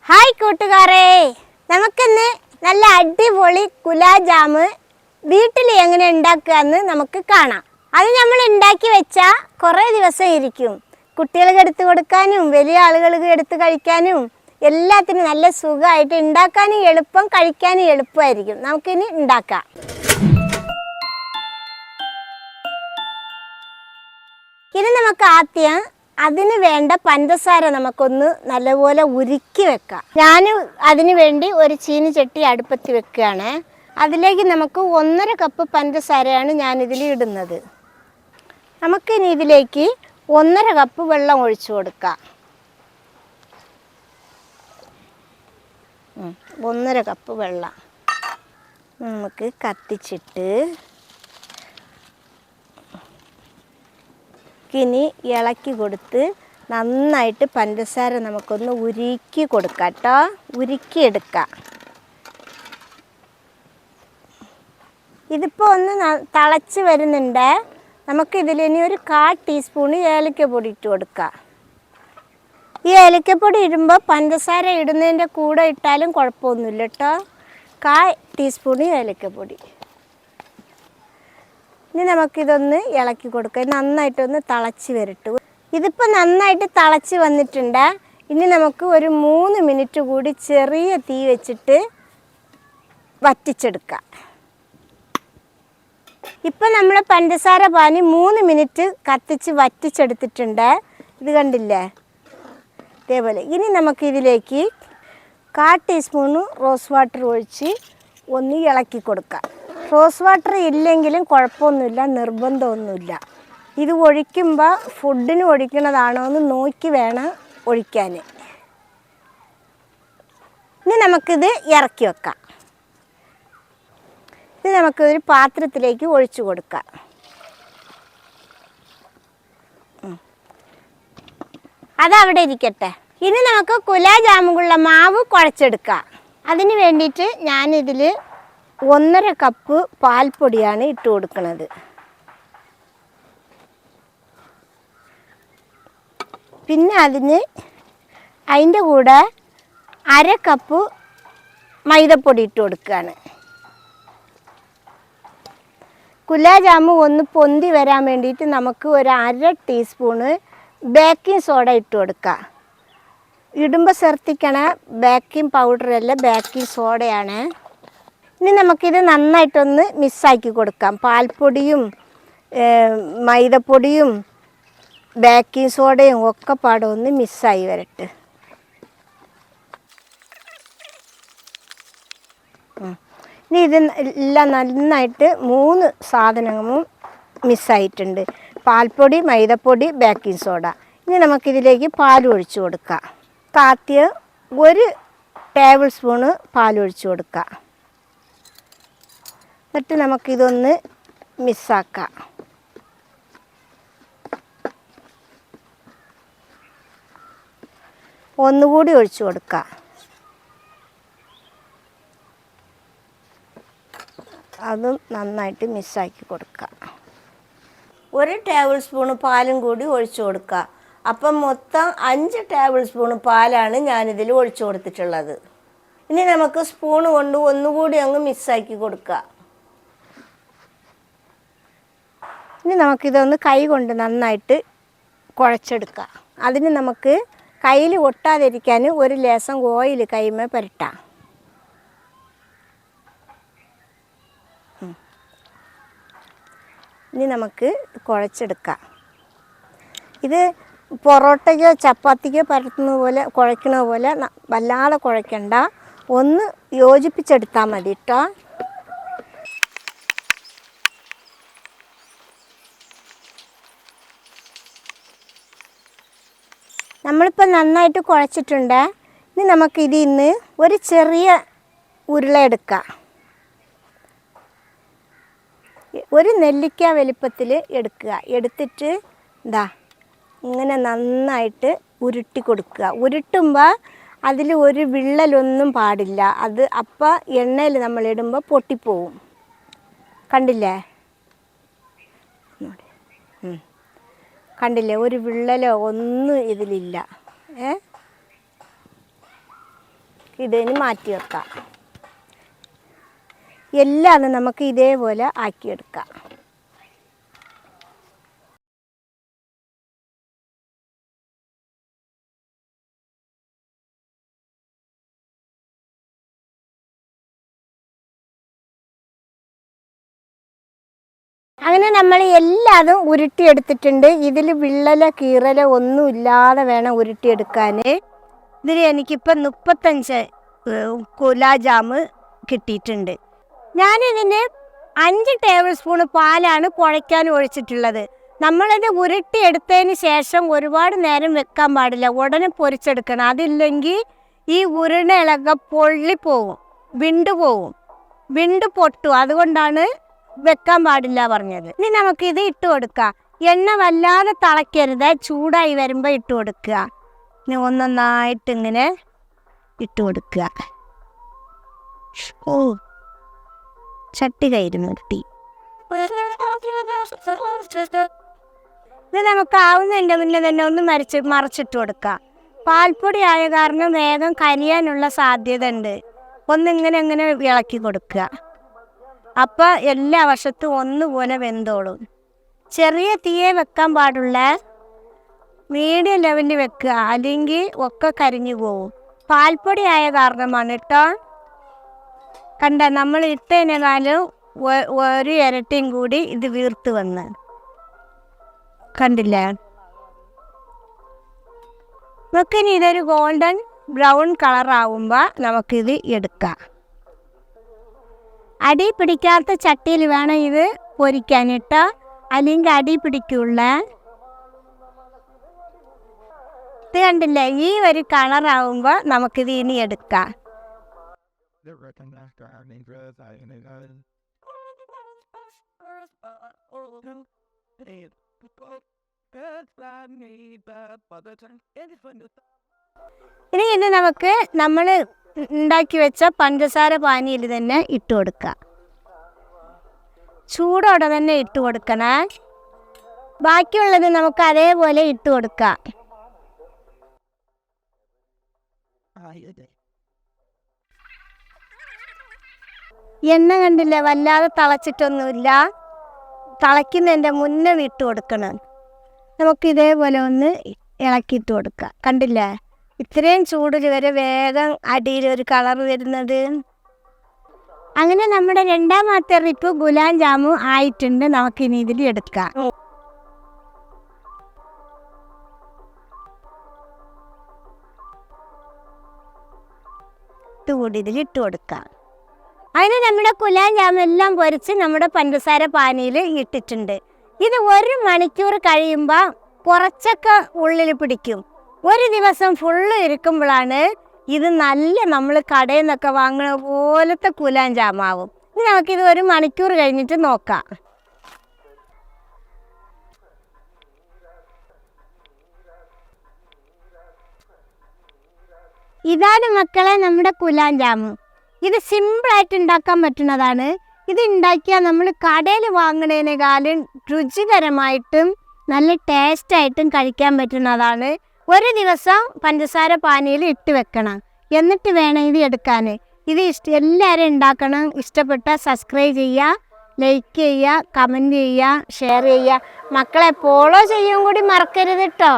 Hi കൂട്ടുകാരെ, നമുക്കിന്ന് നല്ല അടിപൊളി ഗുലാബ് ജാമ് വീട്ടിൽ എങ്ങനെ ഉണ്ടാക്കുകയെന്ന് നമുക്ക് കാണാം. അത് നമ്മൾ ഉണ്ടാക്കി വെച്ചാൽ കുറേ ദിവസം ഇരിക്കും. കുട്ടികൾക്ക് എടുത്ത് കൊടുക്കാനും വലിയ ആളുകൾക്ക് എടുത്ത് കഴിക്കാനും എല്ലാത്തിനും നല്ല സുഖമായിട്ട് ഉണ്ടാക്കാനും എളുപ്പം, കഴിക്കാനും എളുപ്പമായിരിക്കും. നമുക്കിനി ഉണ്ടാക്കാം. ഇനി നമുക്ക് ആദ്യം അതിന് വേണ്ട പഞ്ചസാര നമുക്കൊന്ന് നല്ലപോലെ ഉരുക്കി വെക്കാം. ഞാൻ അതിന് വേണ്ടി ഒരു ചീനിച്ചട്ടി അടുപ്പത്ത് വെക്കുകയാണ്. അതിലേക്ക് നമുക്ക് 1.5 കപ്പ് പഞ്ചസാരയാണ് ഞാനിതിൽ ഇടുന്നത്. നമുക്കിനി ഇതിലേക്ക് 1.5 കപ്പ് വെള്ളം ഒഴിച്ചു കൊടുക്കാം. 1.5 കപ്പ് വെള്ളം നമുക്ക് കത്തിച്ചിട്ട് ഇനി ഇളക്കി കൊടുത്ത് നന്നായിട്ട് പഞ്ചസാര നമുക്കൊന്ന് ഉരുക്കി കൊടുക്കാം കേട്ടോ. ഉരുക്കിയെടുക്കാം. ഇതിപ്പോൾ ഒന്ന് തിളച്ച് വരുന്നുണ്ട്. നമുക്കിതിലിനി ഒരു 1/4 ടീസ്പൂണ് ഏലക്കപ്പൊടി ഇട്ട് കൊടുക്കാം. ഈ ഏലക്കപ്പൊടി ഇടുമ്പോൾ പഞ്ചസാര ഇടുന്നതിൻ്റെ കൂടെ ഇട്ടാലും കുഴപ്പമൊന്നുമില്ല കേട്ടോ. 1/4 ടീസ്പൂണ് ഏലക്കപ്പൊടി. ഇനി നമുക്കിതൊന്ന് ഇളക്കി കൊടുക്കാം. നന്നായിട്ടൊന്ന് തിളച്ച് വരട്ടെ. ഇതിപ്പോൾ നന്നായിട്ട് തിളച്ച് വന്നിട്ടുണ്ട്. ഇനി നമുക്ക് ഒരു 3 മിനിറ്റ് കൂടി ചെറിയ തീ വെച്ചിട്ട് വറ്റിച്ചെടുക്കാം. ഇപ്പം നമ്മൾ പഞ്ചസാര പാനി 3 മിനിറ്റ് കത്തിച്ച് വറ്റിച്ചെടുത്തിട്ടുണ്ട്. ഇത് കണ്ടില്ലേ, ഇതേപോലെ. ഇനി നമുക്കിതിലേക്ക് 1/4 ടീസ്പൂണ് റോസ് വാട്ടർ ഒഴിച്ച് ഒന്ന് ഇളക്കി കൊടുക്കാം. റോസ് വാട്ടർ ഇല്ലെങ്കിലും കുഴപ്പമൊന്നുമില്ല, നിർബന്ധമൊന്നുമില്ല. ഇത് ഒഴിക്കുമ്പോൾ ഫുഡിന് ഒഴിക്കണതാണോ എന്ന് നോക്കി വേണം ഒഴിക്കാൻ. ഇനി നമുക്കിത് ഇറക്കി വെക്കാം. ഇത് നമുക്കൊരു പാത്രത്തിലേക്ക് ഒഴിച്ചു കൊടുക്കാം. അതവിടെ ഇരിക്കട്ടെ. ഇനി നമുക്ക് ഗുലാബ് ജാമുനുള്ള മാവ് കുഴച്ചെടുക്കാം. അതിന് വേണ്ടിയിട്ട് ഞാനിതിൽ 1.5 കപ്പ് പാൽപ്പൊടിയാണ് ഇട്ട് കൊടുക്കുന്നത്. പിന്നെ അതിൻ്റെ കൂടെ 1/2 കപ്പ് മൈദപ്പൊടി ഇട്ട് കൊടുക്കുകയാണ്. ഗുലാബ് ജാമു ഒന്ന് പൊന്തി വരാൻ വേണ്ടിയിട്ട് നമുക്ക് ഒരു 1/2 ടീസ്പൂണ് ബേക്കിംഗ് സോഡ ഇട്ട് കൊടുക്കാം. ഇടുമ്പോൾ ശ്രദ്ധിക്കണ, ബേക്കിംഗ് പൗഡറല്ല, ബേക്കിംഗ് സോഡയാണ്. ഇനി നമുക്കിത് നന്നായിട്ടൊന്ന് മിക്സാക്കി കൊടുക്കാം. പാൽപ്പൊടിയും മൈദപ്പൊടിയും ബേക്കിംഗ് സോഡയും ഒക്കെ പാടെ ഒന്ന് മിക്സായി വരട്ടെ. ഇനി ഇത് എല്ലാം നന്നായിട്ട് 3 സാധനങ്ങളും മിക്സായിട്ടുണ്ട്. പാൽപ്പൊടി, മൈദപ്പൊടി, ബേക്കിംഗ് സോഡ. ഇനി നമുക്കിതിലേക്ക് പാൽ ഒഴിച്ച് കൊടുക്കാം. ആദ്യം 1 ടേബിൾ സ്പൂണ് പാലൊഴിച്ച് കൊടുക്കാം. എന്നിട്ട് നമുക്കിതൊന്ന് മിക്സാക്കാം. ഒന്നുകൂടി ഒഴിച്ചു കൊടുക്കാം. അതും നന്നായിട്ട് മിക്സാക്കി കൊടുക്കുക. 1 ടേബിൾ സ്പൂണ് പാലും കൂടി ഒഴിച്ചു കൊടുക്കുക. അപ്പം മൊത്തം 5 ടേബിൾ സ്പൂണ് പാലാണ് ഞാനിതിൽ ഒഴിച്ചു കൊടുത്തിട്ടുള്ളത്. ഇനി നമുക്ക് സ്പൂണ് കൊണ്ട് ഒന്നുകൂടി അങ്ങ് മിക്സാക്കി കൊടുക്കുക. ഇനി നമുക്കിതൊന്ന് കൈ കൊണ്ട് നന്നായിട്ട് കുഴച്ചെടുക്കാം. അതിന് നമുക്ക് കയ്യിൽ ഒട്ടാതിരിക്കാൻ ഒരു ലേശം ഓയിൽ കൈമേ പുരട്ടാം. ഇനി നമുക്ക് കുഴച്ചെടുക്കാം. ഇത് പൊറോട്ടയ്ക്കോ ചപ്പാത്തിക്കോ പരത്തുന്ന പോലെ കുഴക്കണ പോലെ വല്ലാതെ കുഴക്കണ്ട, ഒന്ന് യോജിപ്പിച്ചെടുത്താൽ മതി കേട്ടോ. നമ്മളിപ്പോൾ നന്നായിട്ട് കുഴച്ചിട്ടുണ്ട്. ഇനി നമുക്കിതിൽ നിന്ന് ഒരു ചെറിയ ഉരുള എടുക്കാം. ഒരു നെല്ലിക്ക വലിപ്പത്തിൽ എടുക്കുക. എടുത്തിട്ട് ഇങ്ങനെ നന്നായിട്ട് ഉരുട്ടി കൊടുക്കുക. ഉരുട്ടുമ്പോൾ അതിൽ ഒരു വിള്ളലൊന്നും പാടില്ല. അത് അപ്പം എണ്ണയിൽ നമ്മളിടുമ്പോൾ പൊട്ടിപ്പോവും. കണ്ടില്ലേ, കണ്ടില്ലേ, ഒരു വിള്ളലോ ഒന്നും ഇതിലില്ല. ഇതിന് മാറ്റി വെക്കാം. എല്ലാം നമുക്ക് ഇതേപോലെ ആക്കിയെടുക്കാം. അങ്ങനെ നമ്മൾ എല്ലാതും ഉരുട്ടിയെടുത്തിട്ടുണ്ട്. ഇതിൽ വിള്ളലോ കീറലോ ഒന്നും ഇല്ലാതെ വേണം ഉരുട്ടിയെടുക്കാൻ. ഇതിൽ എനിക്കിപ്പോൾ 35 ഗുലാബ് ജാമ് കിട്ടിയിട്ടുണ്ട്. ഞാനിതിന് 5 ടേബിൾ സ്പൂൺ പാലാണ് കുഴയ്ക്കാൻ ഒഴിച്ചിട്ടുള്ളത്. നമ്മളിത് ഉരുട്ടിയെടുത്തതിന് ശേഷം ഒരുപാട് നേരം വെക്കാൻ പാടില്ല, ഉടനെ പൊരിച്ചെടുക്കണം. അതില്ലെങ്കിൽ ഈ ഉരുളയിളക പൊള്ളിപ്പോവും, വിണ്ടു പൊട്ടും. അതുകൊണ്ടാണ് വെക്കാൻ പാടില്ല പറഞ്ഞത്. ഇനി നമുക്കിത് ഇട്ട് കൊടുക്കാം. എണ്ണ വല്ലാതെ തിളയ്ക്കരുത്, ചൂടായി വരുമ്പോൾ ഇട്ട് കൊടുക്കുക. ഇനി ഒന്നൊന്നായിട്ട് ഇങ്ങനെ ഇട്ട് കൊടുക്കുക. ഓ, ചട്ടി കയറി നിർത്തി. ഇത് നമുക്ക് ആവുന്നതിൻ്റെ മുന്നേ തന്നെ ഒന്ന് മറിച്ചിട്ട് കൊടുക്കാം. പാൽപ്പൊടി ആയ കാരണം വേഗം കരിയാനുള്ള സാധ്യത ഉണ്ട്. ഒന്നിങ്ങനെ ഇളക്കി കൊടുക്കുക. അപ്പം എല്ലാ വശത്തും ഒന്നുപോലെ വെന്തോളും. ചെറിയ തീയെ വെക്കാൻ പാടുള്ള, മീഡിയം ലെവലിൽ വെക്കുക, അല്ലെങ്കിൽ ഒക്കെ കരിഞ്ഞു പോവും. പാൽപ്പൊടി ആയ കാരണമാണ് കേട്ടോ. കണ്ട, നമ്മൾ ഇട്ടതിനേക്കാളും 1 ഇരട്ടിയും കൂടി ഇത് വീർത്ത് വന്ന് കണ്ടില്ലേ. നമുക്കിനി ഇതൊരു ഗോൾഡൻ ബ്രൗൺ കളറാവുമ്പോൾ നമുക്കിത് എടുക്കാം. അടി പിടിക്കാത്ത ചട്ടിയിൽ വേണം ഇത് പൊരിക്കാനിട്ടോ, അല്ലെങ്കിൽ അടി പിടിക്കുള്ള. ഇത് കണ്ടില്ലേ, ഈ ഒരു കളറാവുമ്പോൾ നമുക്കിത് ഇനി എടുക്കാം. ഇനി ഇത് നമുക്ക് നമ്മൾ ഉണ്ടാക്കി വെച്ച പഞ്ചസാര പാനിയിൽ തന്നെ ഇട്ട് കൊടുക്കാം. ചൂടോടെ തന്നെ ഇട്ട് കൊടുക്കണേ. ബാക്കിയുള്ളത് നമുക്ക് അതേപോലെ ഇട്ട് കൊടുക്കാം. എണ്ണ കണ്ടില്ലേ, വല്ലാതെ തിളച്ചിട്ടൊന്നുമില്ല. തിളയ്ക്കുന്നതിൻ്റെ മുന്നേ ഇട്ട് കൊടുക്കണം. നമുക്ക് ഇതേപോലെ ഒന്ന് ഇളക്കിയിട്ട് കൊടുക്കാം. കണ്ടില്ലേ, ഇത്രയും ചൂടിൽ വരെ വേഗം അടിയിൽ കളർ വരുന്നത്. അങ്ങനെ നമ്മുടെ രണ്ടാമത്തെ ട്രിപ്പ് ഗുലാബ് ജാമു ആയിട്ടുണ്ട്. നമുക്കിനി ഇതിൽ എടുക്കാം. ഇട്ടുകൂടി ഇതിൽ ഇട്ട് കൊടുക്കാം. അതിന് നമ്മുടെ ഗുലാബ് ജാമു എല്ലാം പൊരിച്ച് നമ്മുടെ പഞ്ചസാര പാനിയിൽ ഇട്ടിട്ടുണ്ട്. ഇത് 1 മണിക്കൂർ കഴിയുമ്പോൾ കുറച്ചൊക്കെ ഉള്ളിൽ പിടിക്കും. ഒരു ദിവസം ഫുള്ള് ഇരിക്കുമ്പോഴാണ് ഇത് നല്ല നമ്മൾ കടയിൽ നിന്നൊക്കെ വാങ്ങുന്ന പോലത്തെ ഗുലാബ് ജാമാവും. ഇനി നമുക്കിത് 1 മണിക്കൂർ കഴിഞ്ഞിട്ട് നോക്കാം. ഇതാണ് മക്കളെ നമ്മുടെ ഗുലാബ് ജാമു. ഇത് സിമ്പിളായിട്ട് ഉണ്ടാക്കാൻ പറ്റുന്നതാണ്. ഇത് ഉണ്ടാക്കിയാൽ നമ്മൾ കടയിൽ വാങ്ങുന്നതിനേക്കാളും രുചികരമായിട്ടും നല്ല ടേസ്റ്റായിട്ടും കഴിക്കാൻ പറ്റുന്നതാണ്. ഒരു ദിവസം പഞ്ചസാര പാനിയിൽ ഇട്ട് വെക്കണം, എന്നിട്ട് വേണം ഇത് എടുക്കാൻ. ഇത് എല്ലാവരും ഉണ്ടാക്കണം. ഇഷ്ടപ്പെട്ടാൽ സബ്സ്ക്രൈബ് ചെയ്യുക, ലൈക്ക് ചെയ്യുക, കമൻറ്റ് ചെയ്യുക, ഷെയർ ചെയ്യുക. മക്കളെ ഫോളോ ചെയ്യും കൂടി മറക്കരുത് കേട്ടോ.